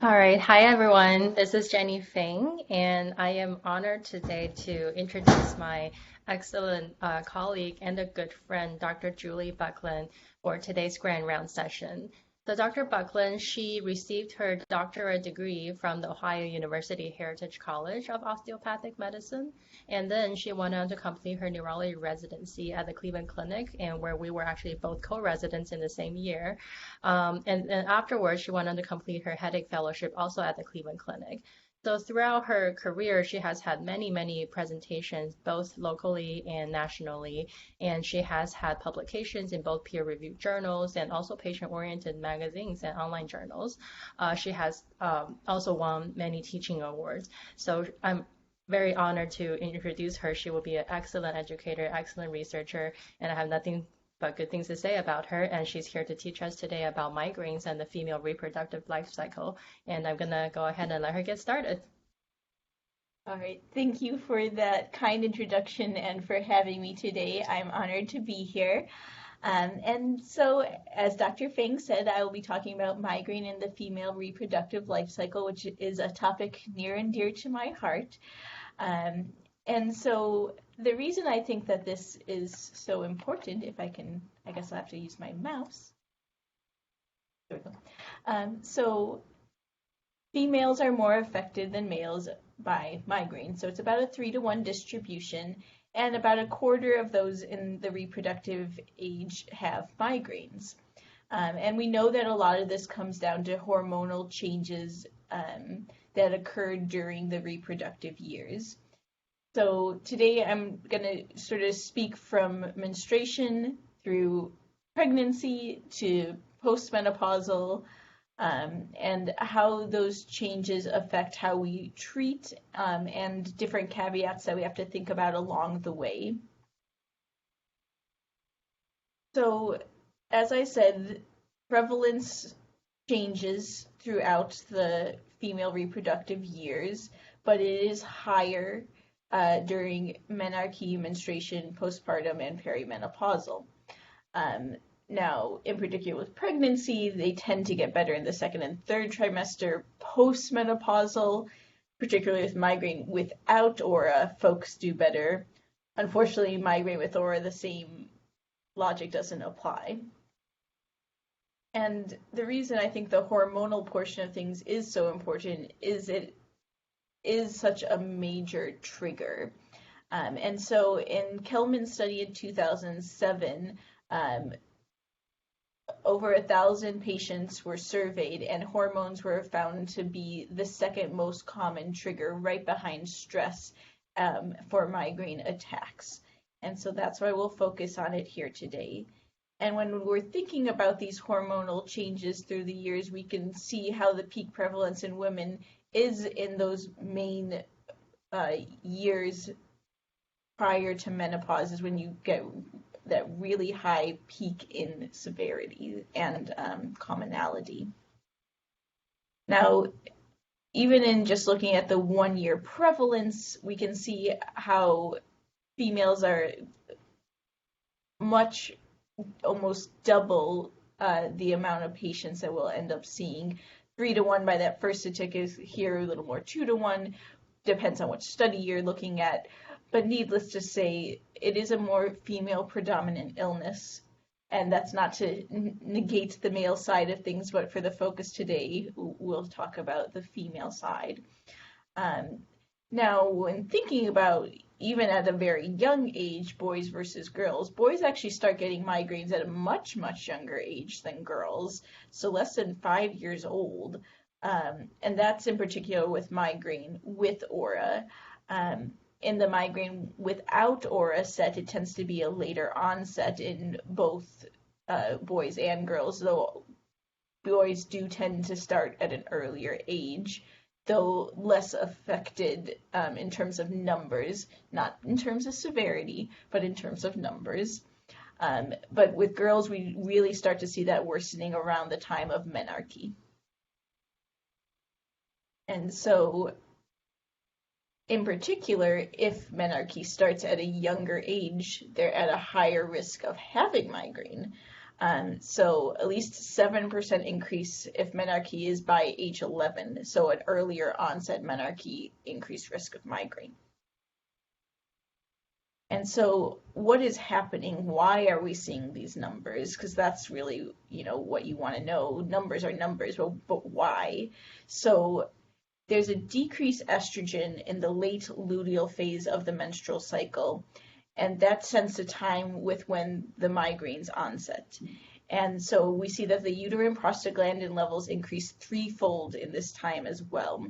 All right. Hi, everyone. This is Jenny Feng, and I am honored today to introduce my excellent colleague and a good friend, Dr. Julie Bucklan, for today's Grand Round session. So Dr. Bucklan, she received her doctorate degree from the Ohio University Heritage College of Osteopathic Medicine, and then she went on to complete her neurology residency at the Cleveland Clinic, and where we were actually both co-residents in the same year. And afterwards, she went on to complete her headache fellowship also at the Cleveland Clinic. So throughout her career, she has had many, many presentations, both locally and nationally, and she has had publications in both peer-reviewed journals and also patient-oriented magazines and online journals. She has also won many teaching awards. So I'm very honored to introduce her. She will be an excellent educator, excellent researcher, and I have nothing but good things to say about her. And she's here to teach us today about migraines and the female reproductive life cycle. And I'm going to go ahead and let her get started. All right, thank you for that kind introduction and for having me today. I'm honored to be here. And so, as Dr. Feng said, I will be talking about migraine in the female reproductive life cycle, which is a topic near and dear to my heart. And so the reason I think that this is so important, if I can, I guess I'll have to use my mouse. There we go. So females are more affected than males by migraine. So it's about a 3-to-1 distribution, and about a quarter of those in the reproductive age have migraines. And we know that a lot of this comes down to hormonal changes that occurred during the reproductive years. So today I'm going to sort of speak from menstruation through pregnancy to postmenopausal, and how those changes affect how we treat, and different caveats that we have to think about along the way. So, as I said, prevalence changes throughout the female reproductive years, but it is higher during menarche, menstruation, postpartum, and perimenopausal. Now, in particular with pregnancy, they tend to get better in the second and third trimester. Postmenopausal, particularly with migraine without aura, folks do better. Unfortunately, migraine with aura, the same logic doesn't apply. And the reason I think the hormonal portion of things is so important is it is such a major trigger. And so in Kelman's study in 2007, over 1,000 patients were surveyed, and hormones were found to be the second most common trigger, right behind stress, for migraine attacks. And so that's why we'll focus on it here today. And when we're thinking about these hormonal changes through the years, we can see how the peak prevalence in women is in those main years prior to menopause, is when you get that really high peak in severity and commonality. Now, even in just looking at the 1-year prevalence, we can see how females are much, almost double the amount of patients that we'll end up seeing. 3-to-1 by that first statistic is here, a little more 2-to-1, depends on which study you're looking at. But needless to say, it is a more female predominant illness, and that's not to negate the male side of things, but for the focus today, we'll talk about the female side. Now, when thinking about even at a very young age, boys versus girls, boys actually start getting migraines at a much, much younger age than girls, so less than 5 years old. And that's in particular with migraine with aura. In the migraine without aura set, it tends to be a later onset in both boys and girls, though boys do tend to start at an earlier age, though less affected in terms of numbers, not in terms of severity, but in terms of numbers. But with girls, we really start to see that worsening around the time of menarche. And so, in particular, if menarche starts at a younger age, they're at a higher risk of having migraine. So at least 7% increase if menarche is by age 11. So an earlier onset menarche, increased risk of migraine. And so what is happening? Why are we seeing these numbers? Because that's really, what you want to know. Numbers are numbers, but why? So there's a decreased estrogen in the late luteal phase of the menstrual cycle, and that tends to time with when the migraines onset. And so we see that the uterine prostaglandin levels increase threefold in this time as well.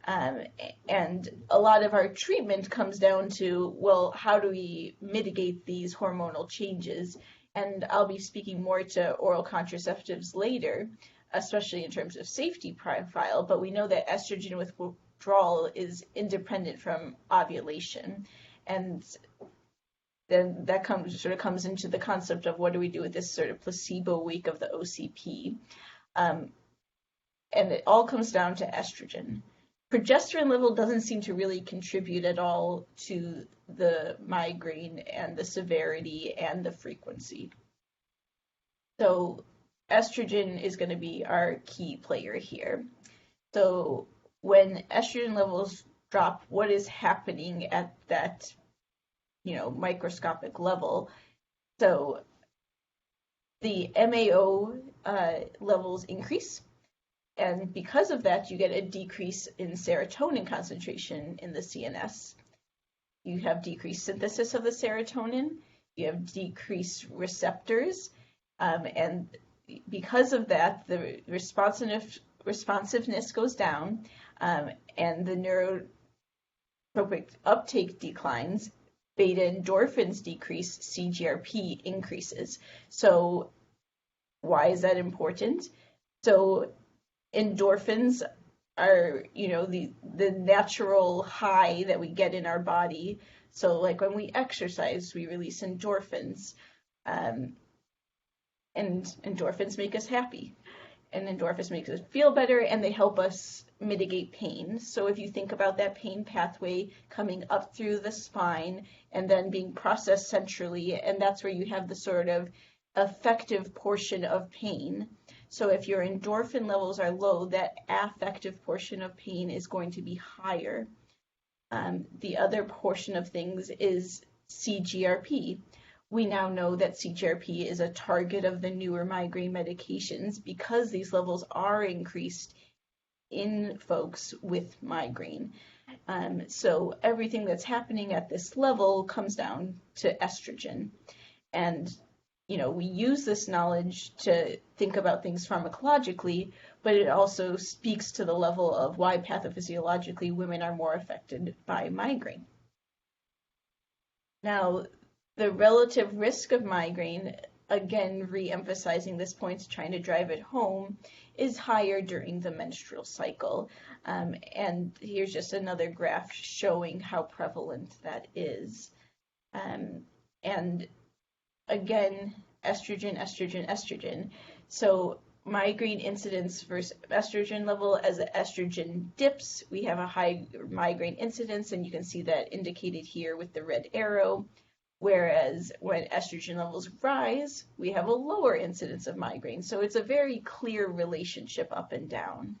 And a lot of our treatment comes down to, well, how do we mitigate these hormonal changes? And I'll be speaking more to oral contraceptives later, especially in terms of safety profile, but we know that estrogen withdrawal is independent from ovulation. And then that comes into the concept of what do we do with this sort of placebo week of the OCP. And it all comes down to estrogen. Progesterone level doesn't seem to really contribute at all to the migraine and the severity and the frequency. So estrogen is going to be our key player here. So when estrogen levels drop, what is happening at that, microscopic level? So the MAO levels increase. And because of that, you get a decrease in serotonin concentration in the CNS. You have decreased synthesis of the serotonin. You have decreased receptors. And because of that, the responsiveness goes down, and the neurotropic uptake declines. Beta endorphins decrease, CGRP increases. So why is that important? So endorphins are, the natural high that we get in our body. So like when we exercise, we release endorphins. And endorphins make us happy. And endorphins make us feel better, and they help us mitigate pain. So if you think about that pain pathway coming up through the spine and then being processed centrally, and that's where you have the sort of affective portion of pain. So if your endorphin levels are low, that affective portion of pain is going to be higher. The other portion of things is CGRP. We now know that CGRP is a target of the newer migraine medications because these levels are increased in folks with migraine. So everything that's happening at this level comes down to estrogen. And we use this knowledge to think about things pharmacologically, but it also speaks to the level of why pathophysiologically women are more affected by migraine. Now, the relative risk of migraine, again, re-emphasizing this point, trying to drive it home, is higher during the menstrual cycle. And here's just another graph showing how prevalent that is. And again, estrogen. So migraine incidence versus estrogen level, as the estrogen dips, we have a high migraine incidence, and you can see that indicated here with the red arrow. Whereas when estrogen levels rise, we have a lower incidence of migraine. So it's a very clear relationship up and down.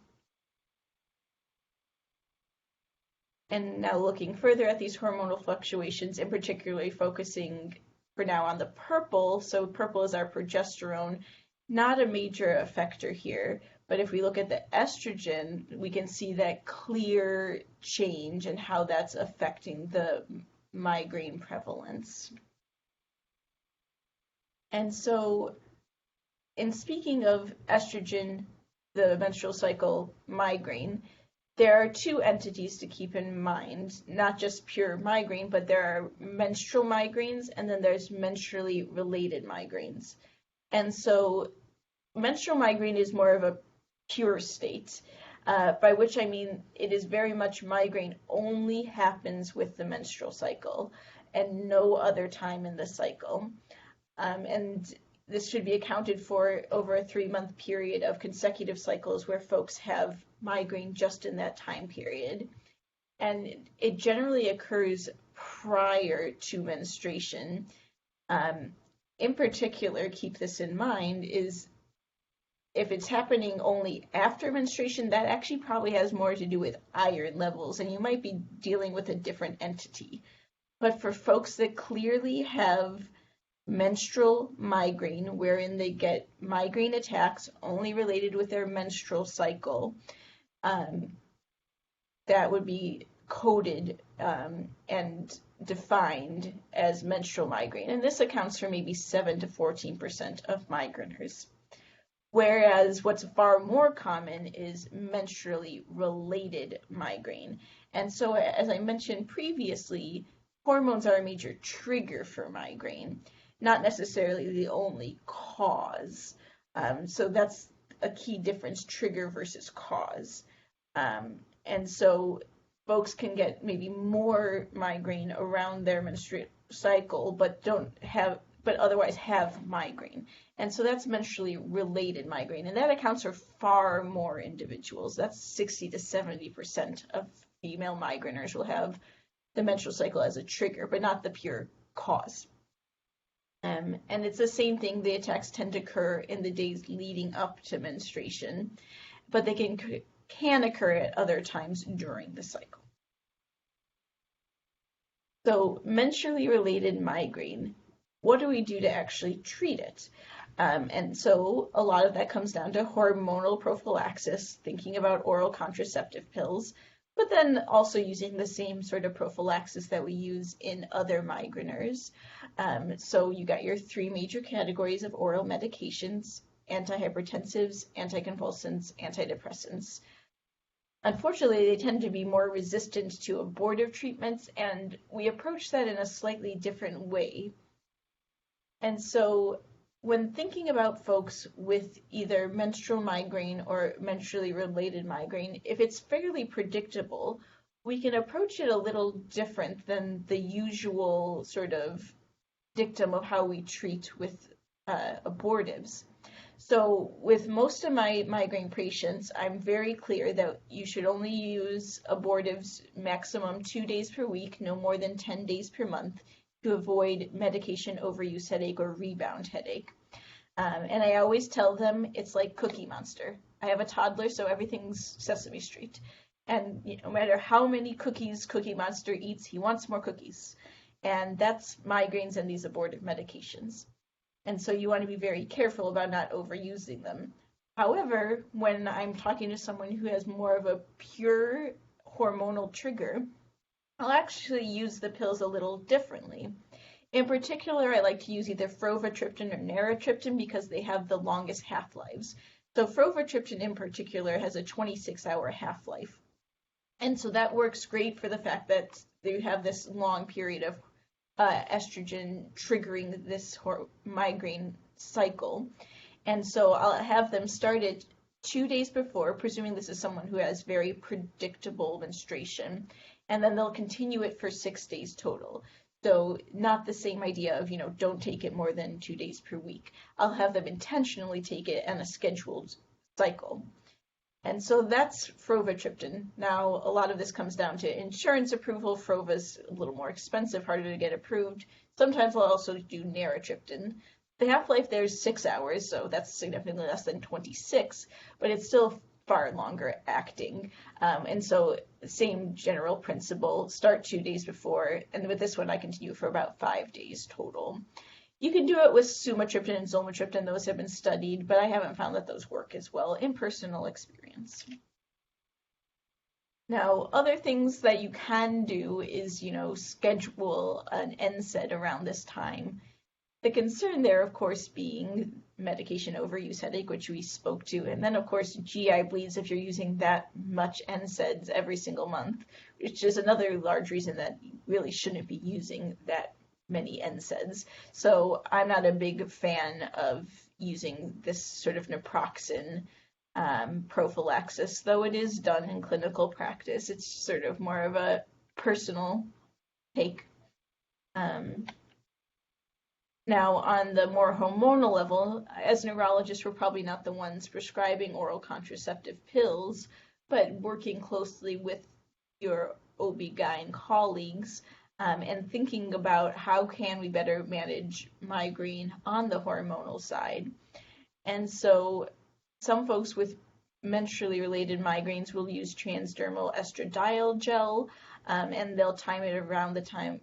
And now looking further at these hormonal fluctuations, and particularly focusing for now on the purple. So purple is our progesterone, not a major effector here. But if we look at the estrogen, we can see that clear change and how that's affecting the migraine prevalence. And so in speaking of estrogen, the menstrual cycle, migraine, there are two entities to keep in mind, not just pure migraine, but there are menstrual migraines and then there's menstrually related migraines. And so menstrual migraine is more of a pure state. By which I mean it is very much migraine only happens with the menstrual cycle and no other time in the cycle. And this should be accounted for over a 3-month period of consecutive cycles where folks have migraine just in that time period. And it generally occurs prior to menstruation. in particular, keep this in mind, is if it's happening only after menstruation, that actually probably has more to do with iron levels, and you might be dealing with a different entity. But for folks that clearly have menstrual migraine, wherein they get migraine attacks only related with their menstrual cycle, um, that would be coded and defined as menstrual migraine. And this accounts for maybe 7 to 14% of migraineurs. Whereas what's far more common is menstrually related migraine. And so, as I mentioned previously, hormones are a major trigger for migraine, not necessarily the only cause. So that's a key difference, trigger versus cause. And so folks can get maybe more migraine around their menstrual cycle, but otherwise have migraine. And so that's menstrually related migraine. And that accounts for far more individuals. That's 60 to 70% of female migraineurs will have the menstrual cycle as a trigger, but not the pure cause. And it's the same thing. The attacks tend to occur in the days leading up to menstruation, but they can occur at other times during the cycle. So menstrually related migraine, what do we do to actually treat it? And so a lot of that comes down to hormonal prophylaxis, thinking about oral contraceptive pills, but then also using the same sort of prophylaxis that we use in other migraineurs. So you got your 3 major categories of oral medications: antihypertensives, anticonvulsants, antidepressants. Unfortunately, they tend to be more resistant to abortive treatments, and we approach that in a slightly different way. And so when thinking about folks with either menstrual migraine or menstrually related migraine, if it's fairly predictable, we can approach it a little different than the usual sort of dictum of how we treat with abortives. So with most of my migraine patients, I'm very clear that you should only use abortives maximum 2 days per week, no more than 10 days per month, to avoid medication overuse headache or rebound headache. And I always tell them it's like Cookie Monster. I have a toddler, so everything's Sesame Street. And no matter how many cookies Cookie Monster eats, he wants more cookies. And that's migraines and these abortive medications. And so you want to be very careful about not overusing them. However, when I'm talking to someone who has more of a pure hormonal trigger, I'll actually use the pills a little differently. In particular, I like to use either Frovatriptin or Naratriptin because they have the longest half-lives. So Frovatriptin in particular has a 26-hour half-life. And so that works great for the fact that they have this long period of estrogen triggering this migraine cycle. And so I'll have them started 2 days before, presuming this is someone who has very predictable menstruation, and then they'll continue it for 6 days total. So not the same idea of, don't take it more than 2 days per week. I'll have them intentionally take it on a scheduled cycle. And so that's Frovatriptin. Now, a lot of this comes down to insurance approval. Frova's a little more expensive, harder to get approved. Sometimes I'll also do Naratriptin. The half-life there is 6 hours, so that's significantly less than 26, but it's still far longer acting. And so same general principle, start 2 days before, and with this one I continue for about 5 days total. You can do it with Sumatriptin and Zolmitriptin. Those have been studied, but I haven't found that those work as well in personal experience. Now, other things that you can do is, schedule an NSAID around this time. The concern there, of course, being medication overuse headache, which we spoke to, and then, of course, GI bleeds if you're using that much NSAIDs every single month, which is another large reason that you really shouldn't be using that many NSAIDs. So I'm not a big fan of using this sort of naproxen prophylaxis, though it is done in clinical practice. It's sort of more of a personal take. Now, on the more hormonal level, as neurologists, we're probably not the ones prescribing oral contraceptive pills, but working closely with your OB-GYN colleagues, and thinking about how can we better manage migraine on the hormonal side. And so some folks with menstrually related migraines will use transdermal estradiol gel, and they'll time it around the time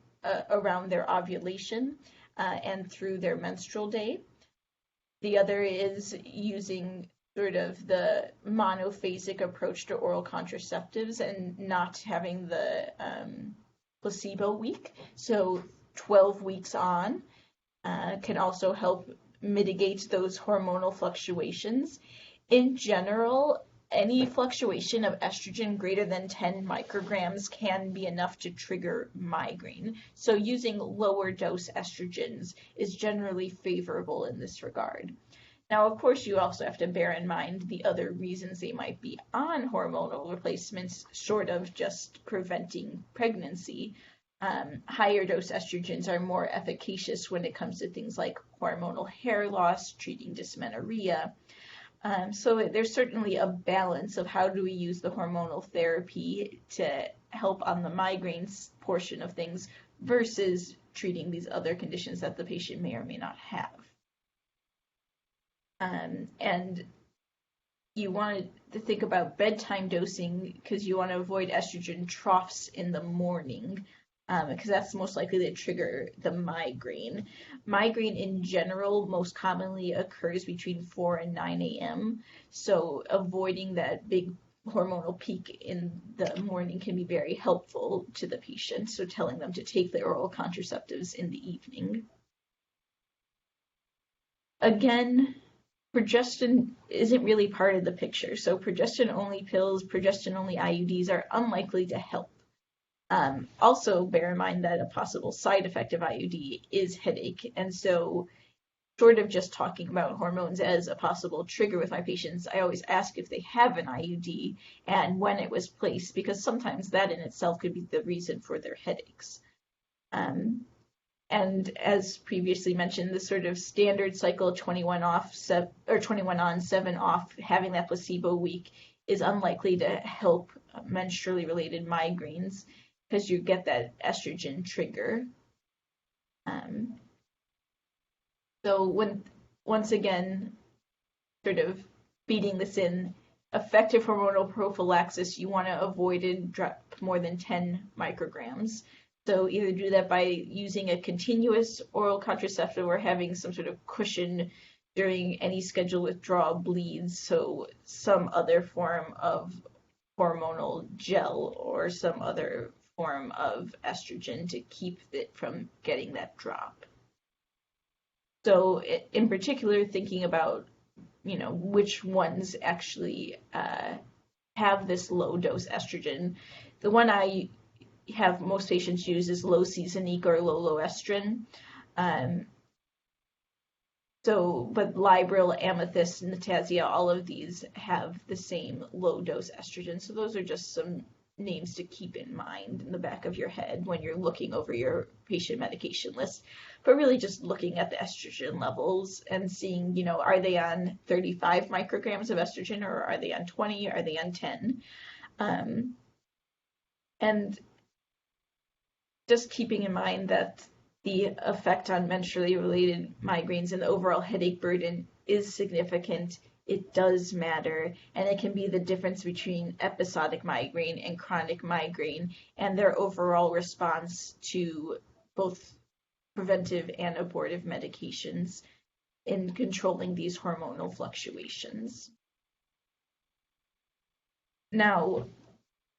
around their ovulation and through their menstrual day. The other is using sort of the monophasic approach to oral contraceptives and not having the placebo week. So 12 weeks on can also help mitigate those hormonal fluctuations. In general, any fluctuation of estrogen greater than 10 micrograms can be enough to trigger migraine. So using lower dose estrogens is generally favorable in this regard. Now, of course, you also have to bear in mind the other reasons they might be on hormonal replacements, short of just preventing pregnancy. Higher dose estrogens are more efficacious when it comes to things like hormonal hair loss, treating dysmenorrhea. So there's certainly a balance of how do we use the hormonal therapy to help on the migraines portion of things versus treating these other conditions that the patient may or may not have. And you want to think about bedtime dosing because you want to avoid estrogen troughs in the morning because that's most likely to trigger the migraine. Migraine in general most commonly occurs between 4 and 9 a.m. So avoiding that big hormonal peak in the morning can be very helpful to the patient. So telling them to take the oral contraceptives in the evening. Again, progestin isn't really part of the picture. So progestin-only pills, progestin-only IUDs are unlikely to help. Also bear in mind that a possible side effect of IUD is headache. And so short of just talking about hormones as a possible trigger with my patients, I always ask if they have an IUD and when it was placed, because sometimes that in itself could be the reason for their headaches. And as previously mentioned, the sort of standard cycle 21 off, 21 on, 7 off, having that placebo week is unlikely to help menstrually related migraines because you get that estrogen trigger. So once again, sort of feeding this in, effective hormonal prophylaxis, you want to avoid it drop more than 10 micrograms. So either do that by using a continuous oral contraceptive or having some sort of cushion during any scheduled withdrawal bleeds, so some other form of hormonal gel or some other form of estrogen to keep it from getting that drop. So in particular, thinking about, which ones actually have this low dose estrogen. The one I have most patients use is low Seasonique or low Loestrin. But Libril, Amethyst, Natassia, all of these have the same low dose estrogen. So those are just some names to keep in mind in the back of your head when you're looking over your patient medication list. But really just looking at the estrogen levels and seeing, are they on 35 micrograms of estrogen or are they on 20? Are they on 10? And just keeping in mind that the effect on menstrually related migraines and the overall headache burden is significant. It does matter, and it can be the difference between episodic migraine and chronic migraine and their overall response to both preventive and abortive medications in controlling these hormonal fluctuations. Now,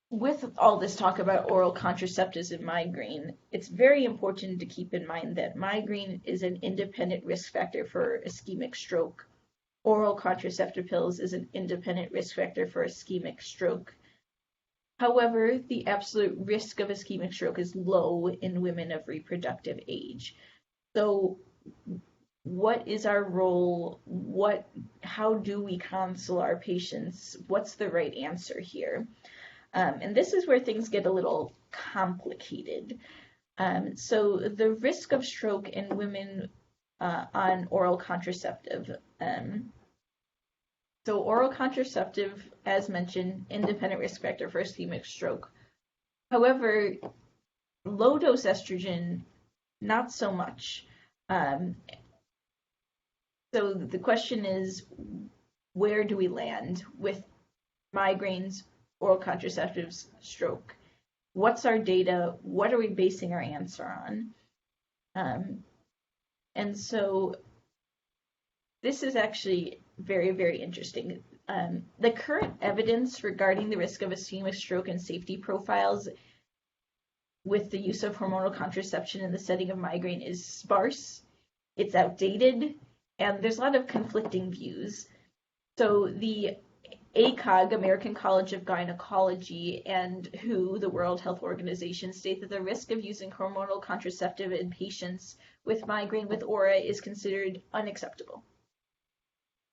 with all this talk about oral contraceptives and migraine, it's very important to keep in mind that migraine is an independent risk factor for ischemic stroke. Oral contraceptive pills is an independent risk factor for ischemic stroke. However, the absolute risk of ischemic stroke is low in women of reproductive age. So what is our role? How do we counsel our patients? What's the right answer here? And this is where things get a little complicated. So the risk of stroke in women on oral contraceptive. So oral contraceptive, as mentioned, independent risk factor for ischemic stroke. However, Low dose estrogen, not so much. Um, so the question is, where do we land with migraines, oral contraceptives, stroke? What's our data? What are we basing our answer on? And so this is actually very, very interesting. The current evidence regarding the risk of ischemic stroke and safety profiles with the use of hormonal contraception in the setting of migraine is sparse, it's outdated, and there's a lot of conflicting views. So the ACOG, American College of Gynecology, and WHO, the World Health Organization, state that the risk of using hormonal contraceptive in patients with migraine with aura is considered unacceptable.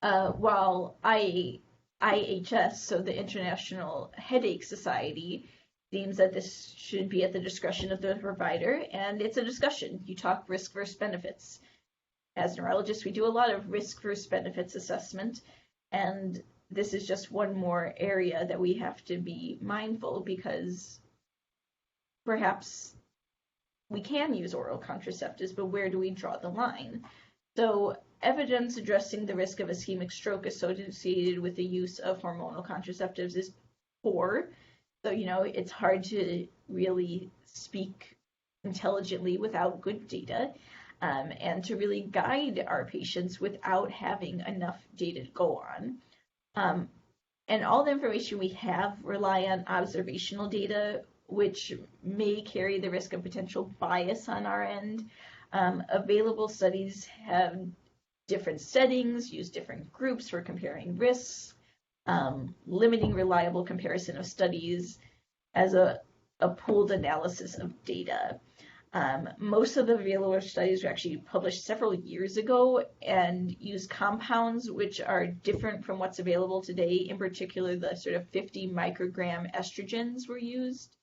While IHS, so the International Headache Society, deems that this should be at the discretion of the provider, and it's a discussion. You talk risk versus benefits. As neurologists, we do a lot of risk versus benefits assessment, and this is just one more area that we have to be mindful, because perhaps we can use oral contraceptives, but where do we draw the line? So evidence addressing the risk of ischemic stroke associated with the use of hormonal contraceptives is poor. So, it's hard to really speak intelligently without good data, and to really guide our patients without having enough data to go on. And all the information we have rely on observational data, which may carry the risk of potential bias on our end. Available studies have different settings, use different groups for comparing risks, limiting reliable comparison of studies as a pooled analysis of data. Most of the available studies were actually published several years ago and use compounds which are different from what's available today. In particular, the sort of 50 microgram estrogens were used,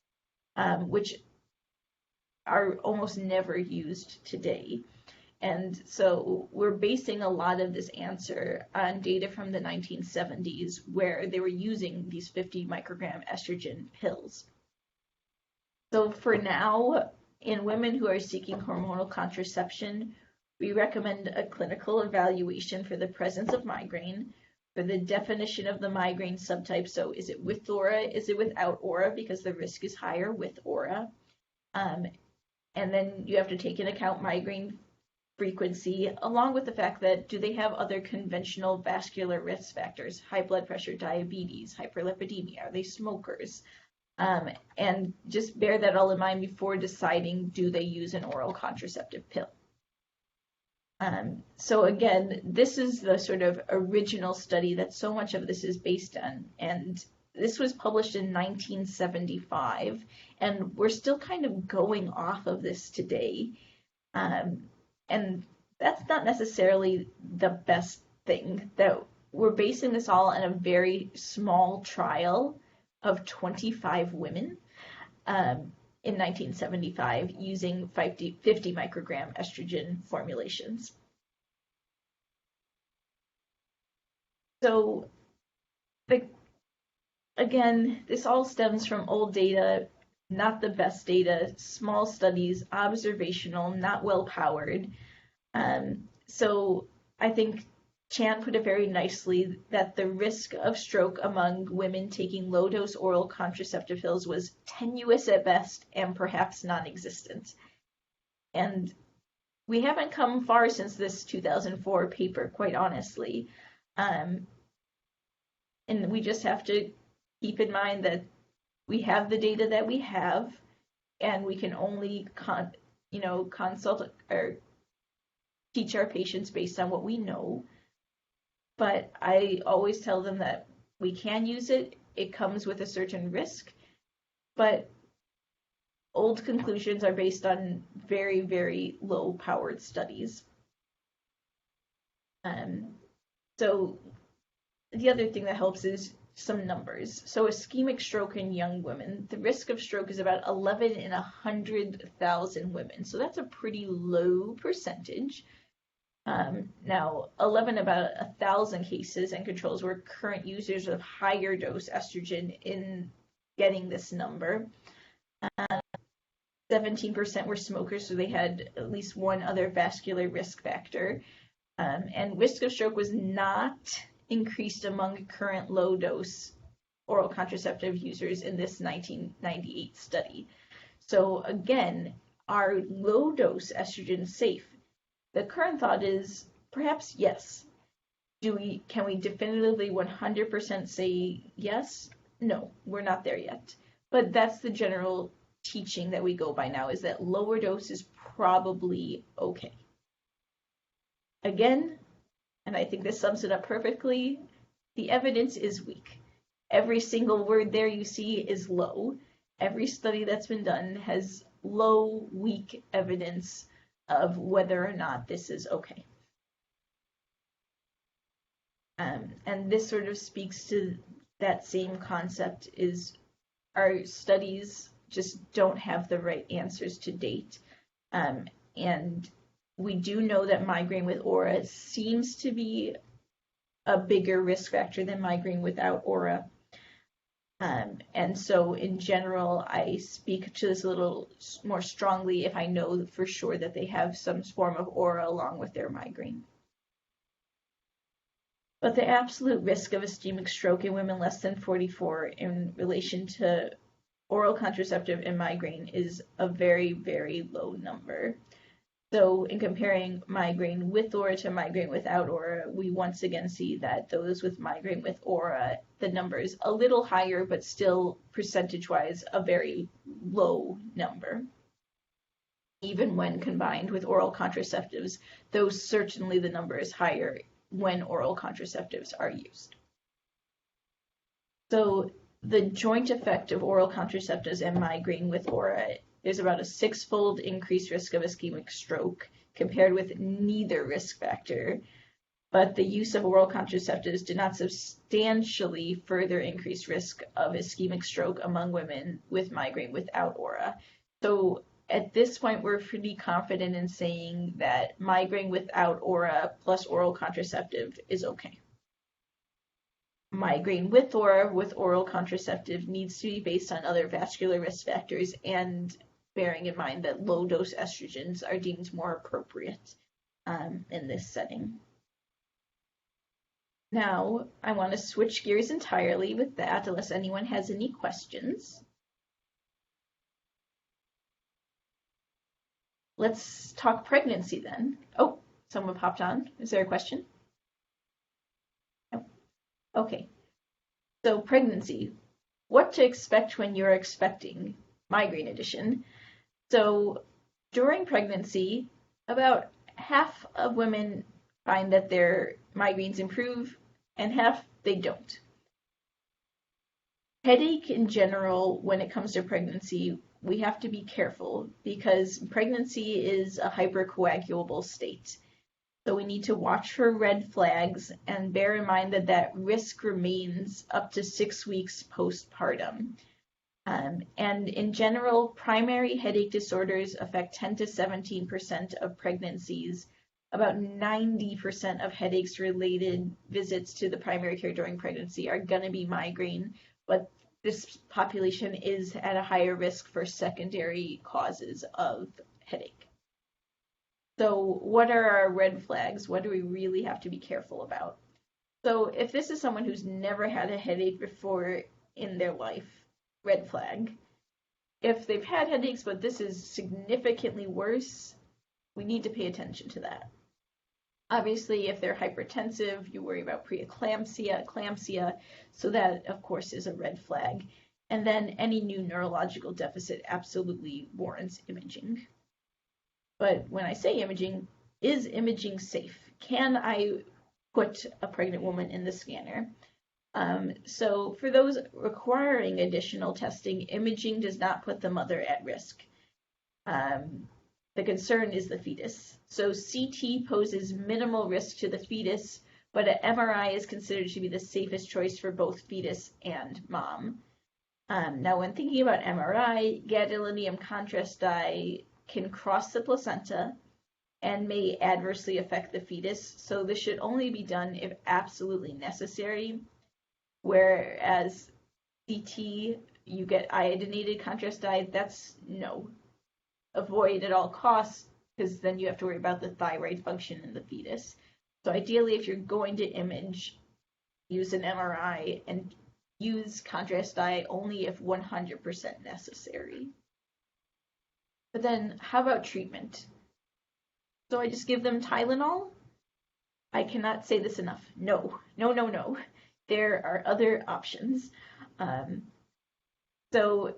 which are almost never used today. And so we're basing a lot of this answer on data from the 1970s, where they were using these 50 microgram estrogen pills. So for now, in women who are seeking hormonal contraception, we recommend a clinical evaluation for the presence of migraine, for the definition of the migraine subtype. So is it with aura? Is it without aura? Because the risk is higher with aura. And then you have to take into account migraine frequency, along with the fact that do they have other conventional vascular risk factors, high blood pressure, diabetes, hyperlipidemia, are they smokers? And just bear that all in mind before deciding, do they use an oral contraceptive pill? So again, this is the sort of original study that so much of this is based on, and this was published in 1975, and we're still kind of going off of this today. And that's not necessarily the best thing, that we're basing this all on a very small trial of 25 women in 1975 using 50 microgram estrogen formulations. So again, this all stems from old data, not the best data, small studies, observational, not well powered. So I think Chan put it very nicely that the risk of stroke among women taking low-dose oral contraceptive pills was tenuous at best and perhaps non-existent. And we haven't come far since this 2004 paper, quite honestly. And we just have to keep in mind that we have the data that we have, and we can only consult or teach our patients based on what we know. But I always tell them that we can use it. It comes with a certain risk, but old conclusions are based on very, very low-powered studies. So the other thing that helps is some numbers. So ischemic stroke in young women, the risk of stroke is about 11 in 100,000 women. So that's a pretty low percentage. Now, 11 about 1,000 cases and controls were current users of higher dose estrogen in getting this number. 17% were smokers, so they had at least one other vascular risk factor. And risk of stroke was not increased among current low-dose oral contraceptive users in this 1998 study. So again, are low-dose estrogen safe? The current thought is perhaps yes. Can we definitively 100% say yes? No, we're not there yet. But that's the general teaching that we go by now, is that lower dose is probably okay. Again, and I think this sums it up perfectly, the evidence is weak. Every single word there you see is low. Every study that's been done has low, weak evidence of whether or not this is okay. And this sort of speaks to that same concept, is our studies just don't have the right answers to date. And we do know that migraine with aura seems to be a bigger risk factor than migraine without aura. And so in general, I speak to this a little more strongly if I know for sure that they have some form of aura along with their migraine. But the absolute risk of ischemic stroke in women less than 44 in relation to oral contraceptive and migraine is a very, very low number. So in comparing migraine with aura to migraine without aura, we once again see that those with migraine with aura, the number is a little higher, but still percentage-wise a very low number. Even when combined with oral contraceptives, though certainly the number is higher when oral contraceptives are used. So the joint effect of oral contraceptives and migraine with aura, there's about a 6-fold increased risk of ischemic stroke compared with neither risk factor, but the use of oral contraceptives did not substantially further increase risk of ischemic stroke among women with migraine without aura. So at this point, we're pretty confident in saying that migraine without aura plus oral contraceptive is okay. Migraine with aura with oral contraceptive needs to be based on other vascular risk factors and bearing in mind that low-dose estrogens are deemed more appropriate in this setting. Now, I want to switch gears entirely with that, unless anyone has any questions. Let's talk pregnancy then. Oh, someone popped on. Is there a question? No. Okay. So pregnancy. What to expect when you're expecting, migraine edition. So during pregnancy, about half of women find that their migraines improve and half they don't. Headache in general, when it comes to pregnancy, we have to be careful because pregnancy is a hypercoagulable state. So we need to watch for red flags and bear in mind that that risk remains up to 6 weeks postpartum. And in general, primary headache disorders affect 10 to 17% of pregnancies. About 90% of headaches related visits to the primary care during pregnancy are going to be migraine, but this population is at a higher risk for secondary causes of headache. So what are our red flags? What do we really have to be careful about? So if this is someone who's never had a headache before in their life, red flag. If they've had headaches, but this is significantly worse, we need to pay attention to that. Obviously, if they're hypertensive, you worry about preeclampsia, eclampsia, so that, of course, is a red flag. And then any new neurological deficit absolutely warrants imaging. But when I say imaging, is imaging safe? Can I put a pregnant woman in the scanner? So for those requiring additional testing, imaging does not put the mother at risk. The concern is the fetus. So CT poses minimal risk to the fetus, but an MRI is considered to be the safest choice for both fetus and mom. Now, when thinking about MRI, gadolinium contrast dye can cross the placenta and may adversely affect the fetus, so this should only be done if absolutely necessary. Whereas CT, you get iodinated contrast dye, that's no. avoid at all costs, because then you have to worry about the thyroid function in the fetus. So ideally, if you're going to image, use an MRI and use contrast dye only if 100% necessary. But then how about treatment? So I just give them Tylenol? I cannot say this enough. No, no, no, no. There are other options. So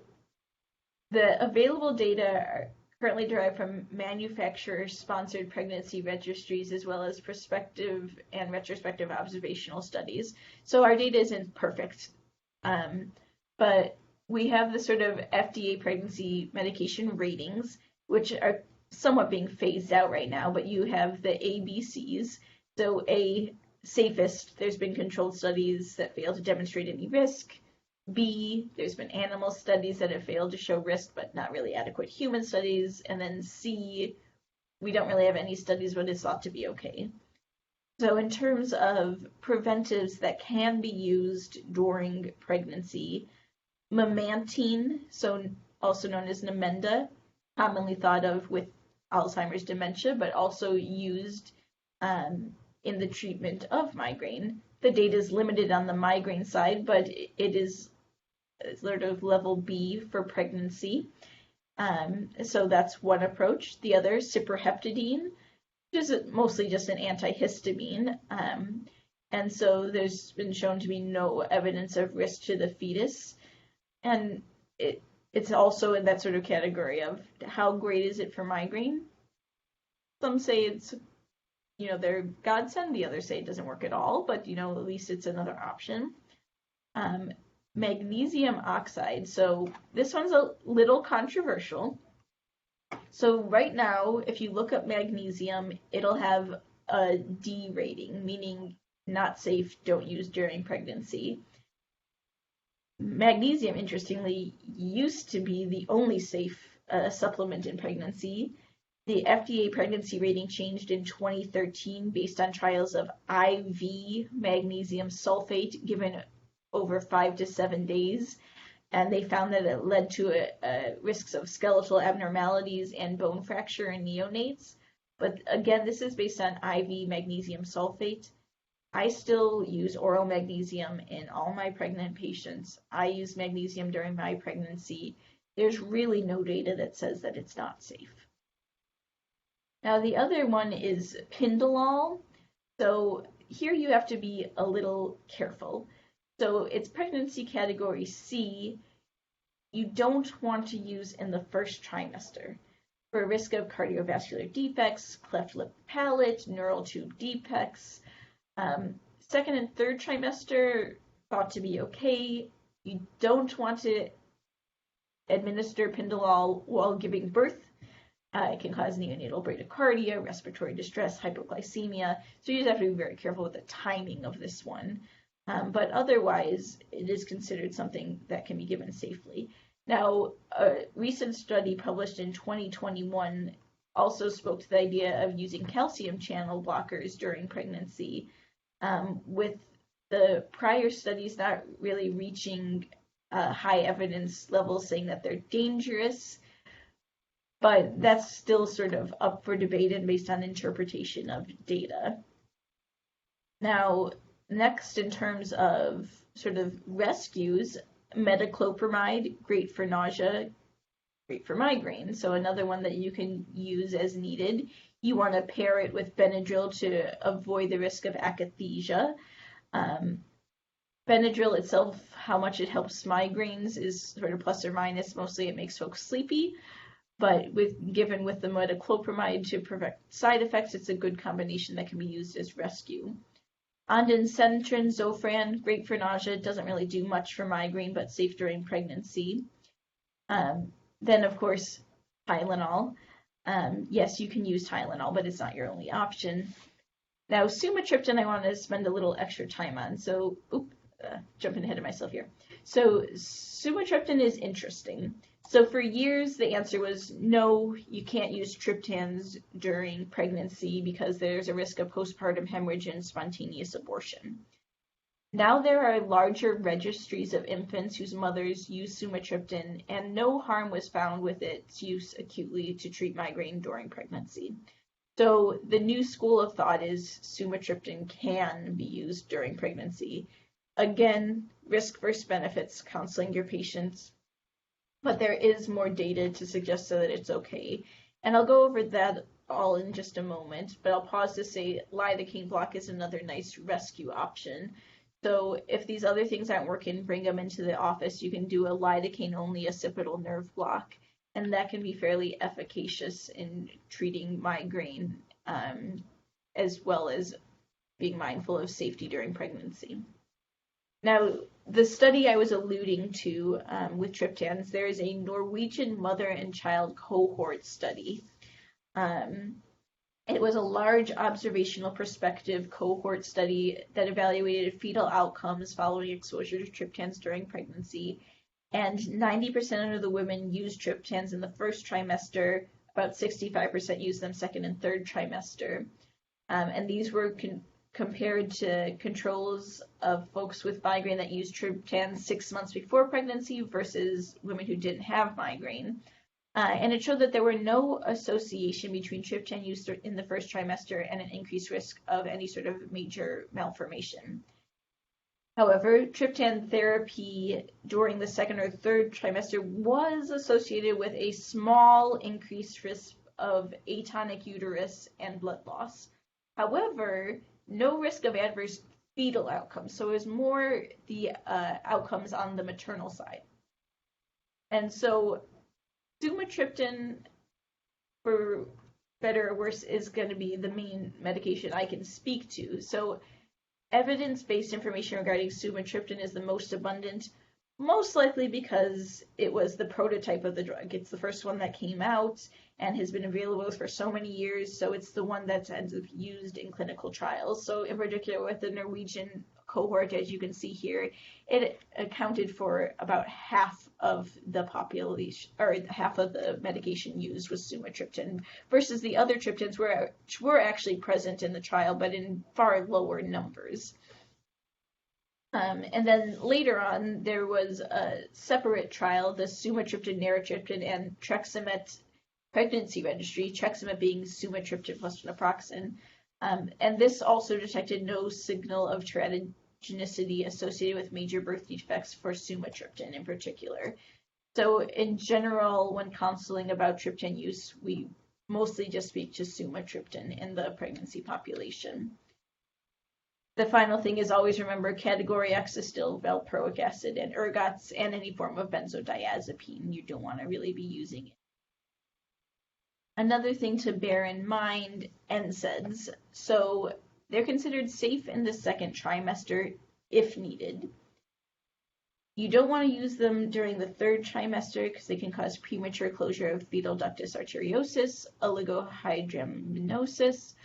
the available data are currently derived from manufacturer-sponsored pregnancy registries, as well as prospective and retrospective observational studies. So our data isn't perfect, but we have the sort of FDA pregnancy medication ratings, which are somewhat being phased out right now, but you have the ABCs. So A, safest, there's been controlled studies that fail to demonstrate any risk. B, there's been animal studies that have failed to show risk, but not really adequate human studies. And then C, we don't really have any studies, but it's thought to be okay. So in terms of preventives that can be used during pregnancy, Memantine, so also known as Namenda, commonly thought of with Alzheimer's dementia, but also used in the treatment of migraine. The data is limited on the migraine side, but it is sort of level B for pregnancy. So that's one approach. The other, ciprofloxacin, which is mostly just an antihistamine. And so there's been shown to be no evidence of risk to the fetus. And it's also in that sort of category of how great is it for migraine? Some say it's, they're godsend. The others say it doesn't work at all, but, at least it's another option. Magnesium oxide. So this one's a little controversial. So right now, if you look up magnesium, it'll have a D rating, meaning not safe, don't use during pregnancy. Magnesium, interestingly, used to be the only safe supplement in pregnancy. The FDA pregnancy rating changed in 2013 based on trials of IV magnesium sulfate given over 5 to 7 days, and they found that it led to risks of skeletal abnormalities and bone fracture in neonates. But again, this is based on IV magnesium sulfate. I still use oral magnesium in all my pregnant patients. I use magnesium during my pregnancy. There's really no data that says that it's not safe. Now the other one is Pindolol. So here you have to be a little careful. So it's pregnancy category C. You don't want to use in the first trimester for risk of cardiovascular defects, cleft lip palate, neural tube defects. Second and third trimester thought to be okay. You don't want to administer Pindolol while giving birth. It can cause neonatal bradycardia, respiratory distress, hypoglycemia. So you just have to be very careful with the timing of this one. But otherwise, it is considered something that can be given safely. Now, a recent study published in 2021 also spoke to the idea of using calcium channel blockers during pregnancy, with the prior studies not really reaching high evidence levels saying that they're dangerous. But that's still sort of up for debate and based on interpretation of data. Now, next, in terms of sort of rescues, metaclopramide, great for nausea, great for migraine. So another one that you can use as needed. You want to pair it with Benadryl to avoid the risk of akathisia. Benadryl itself, how much it helps migraines is sort of plus or minus. Mostly it makes folks sleepy. But given with the metaclopramide to prevent side effects, it's a good combination that can be used as rescue. Ondansetron, Zofran, great for nausea, doesn't really do much for migraine, but safe during pregnancy. Then, of course, Tylenol. Yes, you can use Tylenol, but it's not your only option. Now, Sumatriptin, I want to spend a little extra time on. So, jumping ahead of myself here. So, Sumatriptin is interesting. So for years, the answer was no, you can't use Tryptans during pregnancy because there's a risk of postpartum hemorrhage and spontaneous abortion. Now there are larger registries of infants whose mothers use sumatriptan, and no harm was found with its use acutely to treat migraine during pregnancy. So the new school of thought is sumatriptan can be used during pregnancy. Again, risk versus benefits, counseling your patients, but there is more data to suggest that it's okay. And I'll go over that all in just a moment, but I'll pause to say lidocaine block is another nice rescue option. So if these other things aren't working, bring them into the office. You can do a lidocaine-only occipital nerve block, and that can be fairly efficacious in treating migraine, as well as being mindful of safety during pregnancy. Now, the study I was alluding to with triptans, there is a Norwegian mother and child cohort study. It was a large observational prospective cohort study that evaluated fetal outcomes following exposure to triptans during pregnancy. And 90% of the women used triptans in the first trimester, about 65% used them second and third trimester. And these were compared to controls of folks with migraine that used triptans 6 months before pregnancy versus women who didn't have migraine. And it showed that there were no association between triptan use in the first trimester and an increased risk of any sort of major malformation. However, triptan therapy during the second or third trimester was associated with a small increased risk of atonic uterus and blood loss. However, no risk of adverse fetal outcomes. So it was more the outcomes on the maternal side. And so sumatriptan, for better or worse, is going to be the main medication I can speak to. So evidence-based information regarding sumatriptan is the most abundant, most likely because it was the prototype of the drug. It's the first one that came out and has been available for so many years, so it's the one that's used in clinical trials. So in particular with the Norwegian cohort, as you can see here, it accounted for about half of the population, or half of the medication used was sumatriptan, versus the other triptans were actually present in the trial, but in far lower numbers. And then later on, there was a separate trial, the sumatriptan, naratriptan, and Trexamet pregnancy registry, Trexamet being sumatriptan plus naproxen. And this also detected no signal of teratogenicity associated with major birth defects for sumatriptan in particular. So in general, when counseling about triptan use, we mostly just speak to sumatriptan in the pregnancy population. The final thing is always remember category X is still valproic acid and ergots and any form of benzodiazepine. You don't want to really be using it. Another thing to bear in mind, NSAIDs. So they're considered safe in the second trimester if needed. You don't want to use them during the third trimester because they can cause premature closure of fetal ductus arteriosus, oligohydramnios,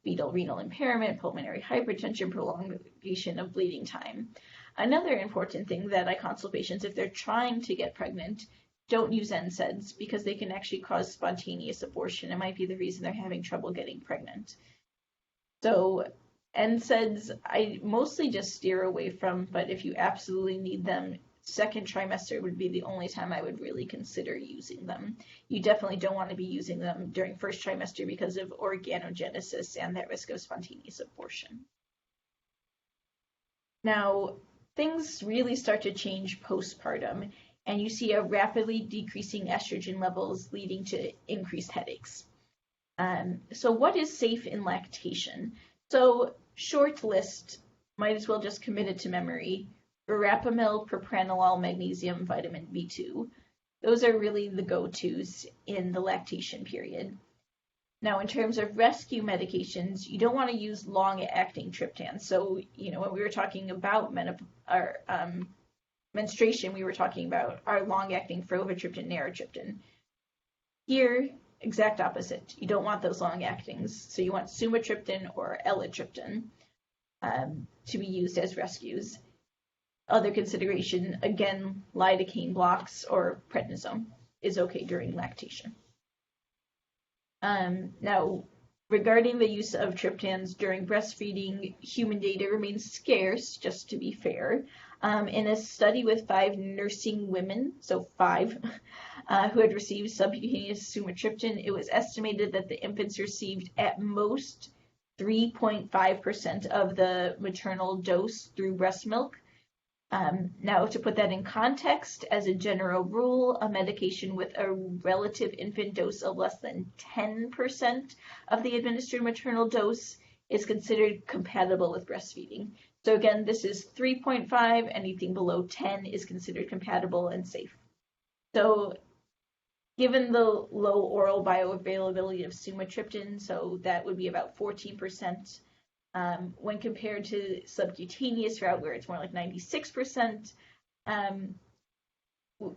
fetal renal impairment, pulmonary hypertension, prolongation of bleeding time. Another important thing that I counsel patients, if they're trying to get pregnant, don't use NSAIDs because they can actually cause spontaneous abortion. It might be the reason they're having trouble getting pregnant. So NSAIDs, I mostly just steer away from, but if you absolutely need them, second trimester would be the only time I would really consider using them. You definitely don't want to be using them during first trimester because of organogenesis and that risk of spontaneous abortion. Now, things really start to change postpartum, and you see a rapidly decreasing estrogen levels leading to increased headaches. So what is safe in lactation? So short list, might as well just commit it to memory. Verapamil, propranolol, magnesium, vitamin B2. Those are really the go-tos in the lactation period. Now, in terms of rescue medications, you don't want to use long-acting triptans. So, when we were talking about menstruation, we were talking about our long-acting Provatriptan, naratriptan. Here, exact opposite. You don't want those long-actings. So you want sumatriptan or elatriptan to be used as rescues. Other consideration, again, lidocaine blocks or prednisone is okay during lactation. Now, regarding the use of triptans during breastfeeding, human data remains scarce, just to be fair. In a study with 5 nursing women, so 5, who had received subcutaneous sumatriptan, it was estimated that the infants received at most 3.5% of the maternal dose through breast milk. Now, to put that in context, as a general rule, a medication with a relative infant dose of less than 10% of the administered maternal dose is considered compatible with breastfeeding. So again, this is 3.5. Anything below 10 is considered compatible and safe. So given the low oral bioavailability of sumatriptan, so that would be about 14%, when compared to subcutaneous route where it's more like 96%,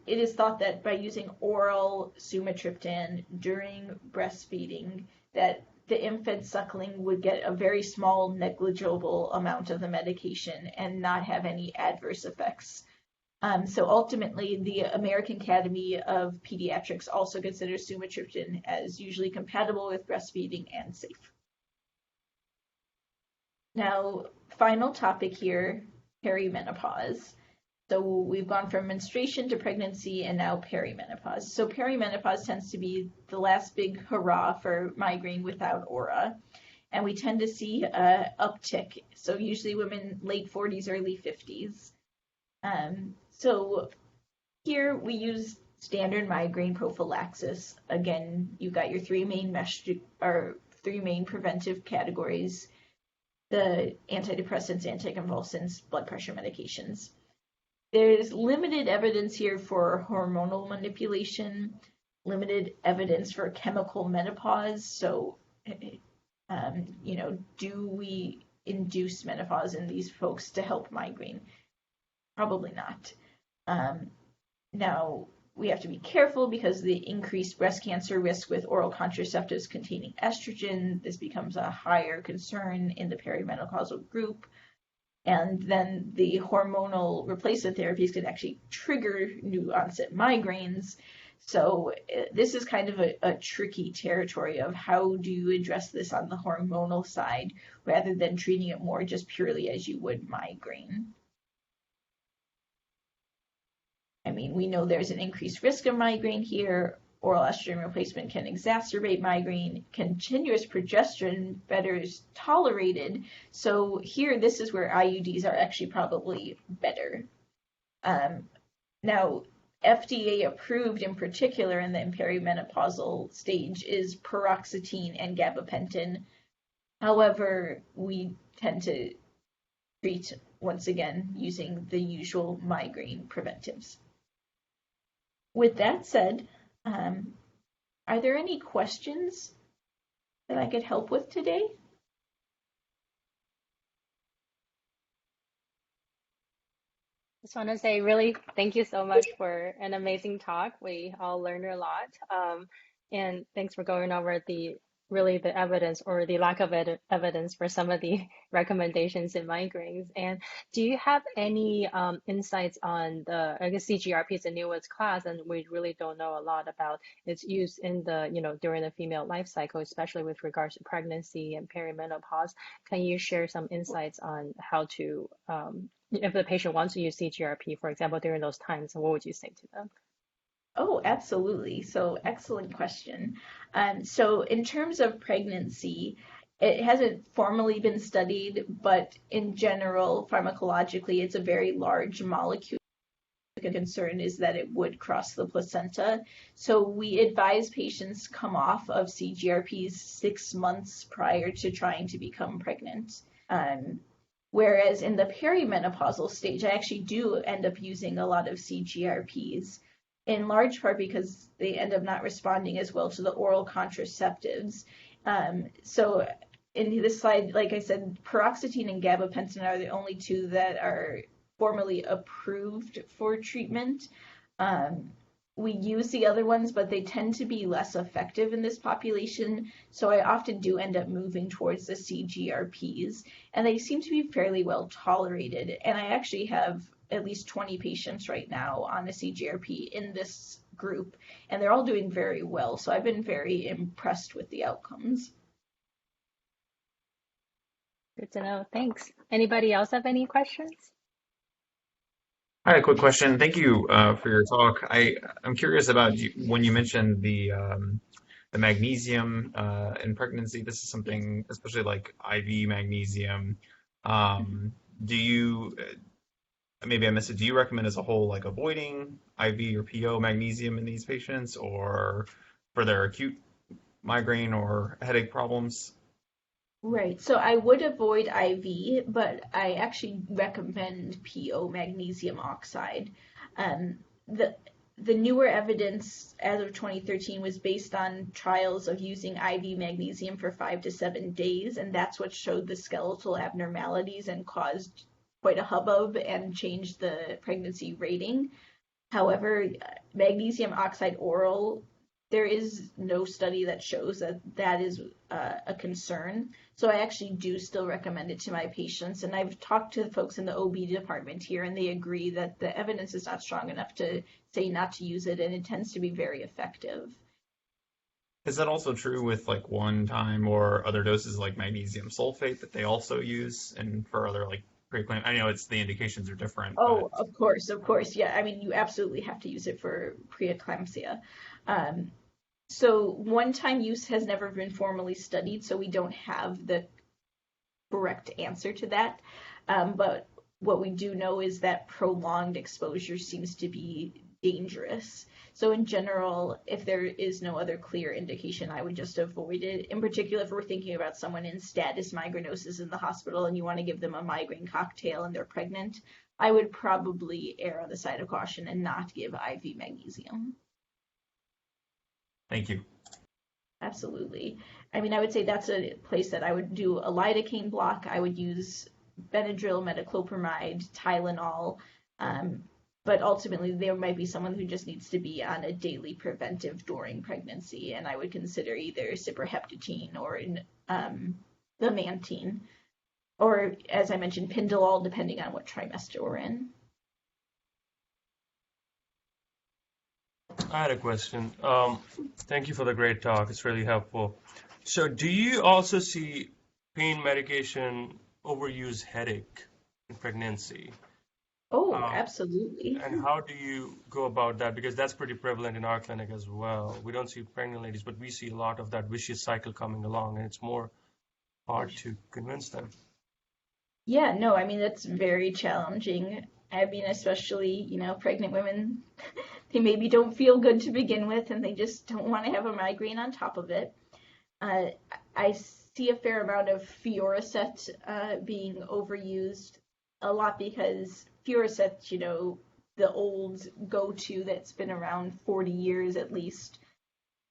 it is thought that by using oral sumatriptan during breastfeeding, that the infant suckling would get a very small, negligible amount of the medication and not have any adverse effects. So ultimately, the American Academy of Pediatrics also considers sumatriptan as usually compatible with breastfeeding and safe. Now, final topic here, perimenopause. So we've gone from menstruation to pregnancy and now perimenopause. So perimenopause tends to be the last big hurrah for migraine without aura. And we tend to see an uptick. So usually women late 40s, early 50s. So here we use standard migraine prophylaxis. Again, you've got your three main preventive categories: the antidepressants, anticonvulsants, blood pressure medications. There's limited evidence here for hormonal manipulation, limited evidence for chemical menopause. So, do we induce menopause in these folks to help migraine? Probably not. Now, we have to be careful because the increased breast cancer risk with oral contraceptives containing estrogen, this becomes a higher concern in the perimenopausal group. And then the hormonal replacement therapies can actually trigger new onset migraines. So this is kind of a tricky territory of how do you address this on the hormonal side rather than treating it more just purely as you would migraine. I mean, we know there's an increased risk of migraine here. Oral estrogen replacement can exacerbate migraine. Continuous progesterone better is tolerated. So here, this is where IUDs are actually probably better. Now, FDA approved in particular in the perimenopausal stage is Paroxetine and Gabapentin. However, we tend to treat, once again, using the usual migraine preventives. With that said, are there any questions that I could help with today? Just want to say really thank you so much for an amazing talk. We all learned a lot. And thanks for going over the evidence or the lack of evidence for some of the recommendations in migraines. And do you have any insights on I guess CGRP is the newest class, and we really don't know a lot about its use in during the female life cycle, especially with regards to pregnancy and perimenopause. Can you share some insights on how to, if the patient wants to use CGRP, for example, during those times, what would you say to them? Oh, absolutely. So excellent question. So in terms of pregnancy, it hasn't formally been studied, but in general, pharmacologically, it's a very large molecule. The concern is that it would cross the placenta. So we advise patients come off of CGRPs 6 months prior to trying to become pregnant. Whereas in the perimenopausal stage, I actually do end up using a lot of CGRPs, in large part because they end up not responding as well to the oral contraceptives. So in this slide, like I said, paroxetine and gabapentin are the only two that are formally approved for treatment. We use the other ones, but they tend to be less effective in this population. So I often do end up moving towards the CGRPs, and they seem to be fairly well tolerated. And I actually have at least 20 patients right now on a CGRP in this group, and they're all doing very well. So I've been very impressed with the outcomes. Good to know. Thanks. Anybody else have any questions? I had a quick question. Thank you for your talk. I'm curious about when you mentioned the magnesium in pregnancy. This is Yes. something, especially like IV magnesium. Mhm. Do you maybe I missed it? Do you recommend as a whole like avoiding IV or PO magnesium in these patients, or for their acute migraine or headache problems? Right. So I would avoid IV, but I actually recommend PO magnesium oxide. Um, the the newer evidence as of 2013 was based on trials of using IV magnesium for 5 to 7 days, and that's what showed the skeletal abnormalities and caused quite a hubbub and changed the pregnancy rating. However, magnesium oxide oral, there is no study that shows that that is a concern. So I actually do still recommend it to my patients. And I've talked to folks in the OB department here, and they agree that the evidence is not strong enough to say not to use it, and it tends to be very effective. Is that also true with like one time or other doses like magnesium sulfate that they also use and for other like preeclampsia? I know it's the indications are different, but Oh, of course, of course. Yeah, I mean, you absolutely have to use it for preeclampsia. Um, So one-time use has never been formally studied, so we don't have the correct answer to that. But what we do know is that prolonged exposure seems to be dangerous. So in general, if there is no other clear indication, I would just avoid it. In particular, if we're thinking about someone in status migrainosis in the hospital and you want to give them a migraine cocktail and they're pregnant, I would probably err on the side of caution and not give IV magnesium. thank you. Absolutely. I mean, I would say that's a place that I would do a lidocaine block. I would use Benadryl, metaclopramide, Tylenol. Um, but ultimately, there might be someone who just needs to be on a daily preventive during pregnancy, and I would consider either ciprofloxacin or Memantine, or as I mentioned, Pindolol, depending on what trimester we're in. I had a question. Thank you for the great talk. It's really helpful. So, do you also see pain medication overuse headache in pregnancy? Oh, Um, absolutely. and how do you go about that? Because that's pretty prevalent in our clinic as well. We don't see pregnant ladies, but we see a lot of that vicious cycle coming along, and it's more hard to convince them. Yeah, no, I mean, that's very challenging. I mean, especially, pregnant women, they maybe don't feel good to begin with and they just don't want to have a migraine on top of it. Uh, I see a fair amount of Fioricet being overused a lot because Fioricet, the old go-to that's been around 40 years at least,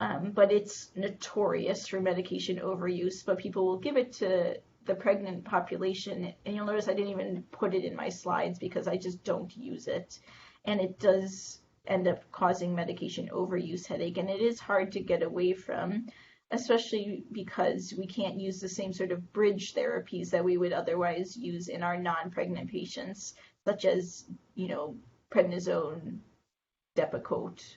but it's notorious for medication overuse. But people will give it to the pregnant population, and you'll notice I didn't even put it in my slides because I just don't use it, and it does end up causing medication overuse headache, and it is hard to get away from, especially because we can't use the same sort of bridge therapies that we would otherwise use in our non-pregnant patients, such as, prednisone, Depakote,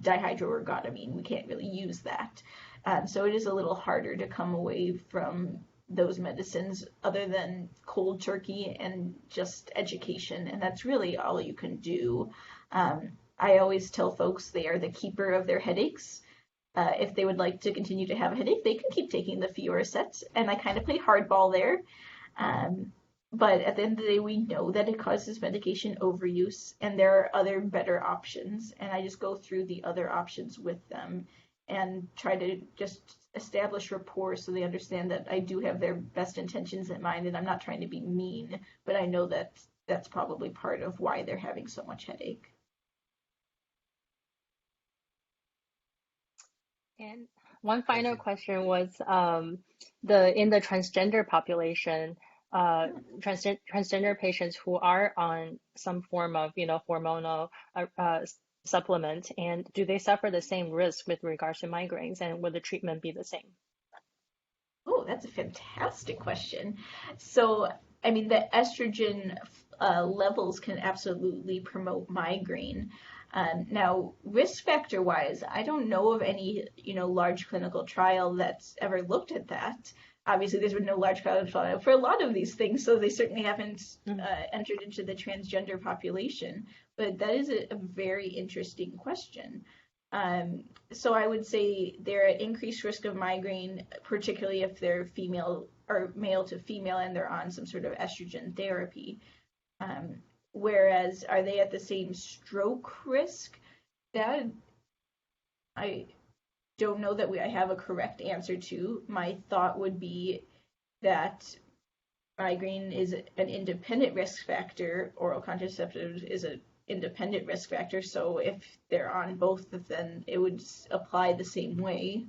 dihydroergotamine. We can't really use that. So it is a little harder to come away from those medicines other than cold turkey and just education. And that's really all you can do. I always tell folks they are the keeper of their headaches. If they would like to continue to have a headache, they can keep taking the Fioricet. And I kind of play hardball there. Um, but at the end of the day, we know that it causes medication overuse, and there are other better options. And I just go through the other options with them and try to just establish rapport so they understand that I do have their best intentions in mind and I'm not trying to be mean, but I know that that's probably part of why they're having so much headache. And one Thank final you. question was the in the transgender population, transgender patients who are on some form of, hormonal supplement, and do they suffer the same risk with regards to migraines, and would the treatment be the same? Oh, that's a fantastic question. So, I mean, the estrogen levels can absolutely promote migraine. Now, risk factor wise, I don't know of any, large clinical trial that's ever looked at that. obviously there's been no large clinical trial for a lot of these things, so they certainly haven't Mhm. entered into the transgender population. But that is a very interesting question. So I would say they're at increased risk of migraine, particularly if they're female or male to female and they're on some sort of estrogen therapy. Um, Whereas, are they at the same stroke risk? That I don't know that I have a correct answer to. My thought would be that migraine is an independent risk factor, oral contraceptives is an independent risk factor, so if they're on both, then it would apply the same way.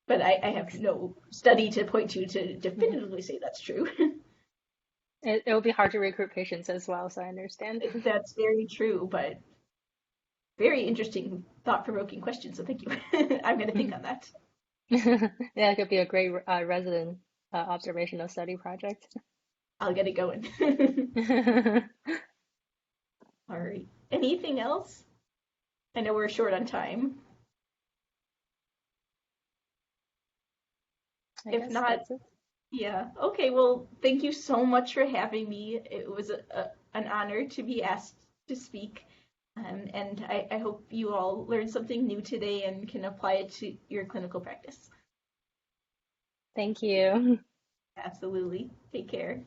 But I have no study to point to definitively say that's true. It will be hard to recruit patients as well, so I understand. That's very true, but very interesting, thought-provoking question, so thank you. I'm going to think on that. Yeah, it could be a great resident observational study project. I'll get it going. All right. Anything else? I know we're short on time. I If guess not, that's it. yeah. Okay, well, thank you so much for having me. It was an honor to be asked to speak. And I hope you all learned something new today and can apply it to your clinical practice. Thank you. Absolutely. Take care.